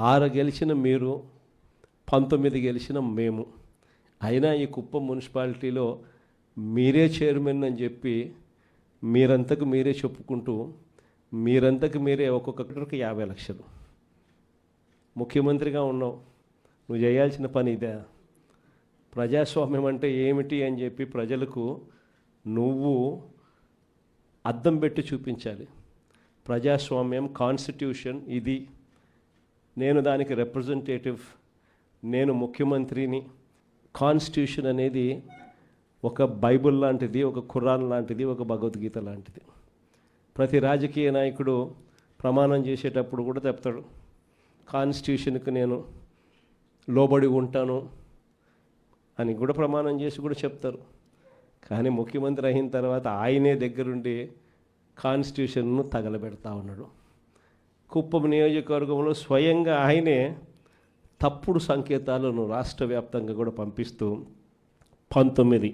6 గెలిచిన మీరు, 19 గెలిచిన మేము. అయినా ఈ కుప్పం మున్సిపాలిటీలో మీరే చైర్మన్ అని చెప్పి మీరంతకు మీరే చెప్పుకుంటూ మీరంతకు మీరే ఒక్కొక్కరికి 50 లక్షలు. ముఖ్యమంత్రిగా ఉన్నావు, నువ్వు చేయాల్సిన పని ఇదే. ప్రజాస్వామ్యం అంటే ఏమిటి అని చెప్పి ప్రజలకు నువ్వు అద్దం పెట్టి చూపించాలి. ప్రజాస్వామ్యం, కాన్స్టిట్యూషన్ ఇది, నేను దానికి రిప్రజెంటేటివ్, నేను ముఖ్యమంత్రిని. కాన్స్టిట్యూషన్ అనేది ఒక బైబిల్ లాంటిది, ఒక ఖురాన్ లాంటిది, ఒక భగవద్గీత లాంటిది. ప్రతి రాజకీయ నాయకుడు ప్రమాణం చేసేటప్పుడు కూడా చెప్తాడు, కాన్స్టిట్యూషన్కి నేను లోబడి ఉంటాను అని కూడా ప్రమాణం చేసి కూడా చెప్తారు. కానీ ముఖ్యమంత్రి అయిన తర్వాత ఆయనే దగ్గరుండి కాన్స్టిట్యూషన్ను తగలబెడతా ఉన్నాడు. కుప్పం నియోజకవర్గంలో స్వయంగా ఆయనే తప్పుడు సంకేతాలను రాష్ట్ర వ్యాప్తంగా కూడా పంపిస్తూ 19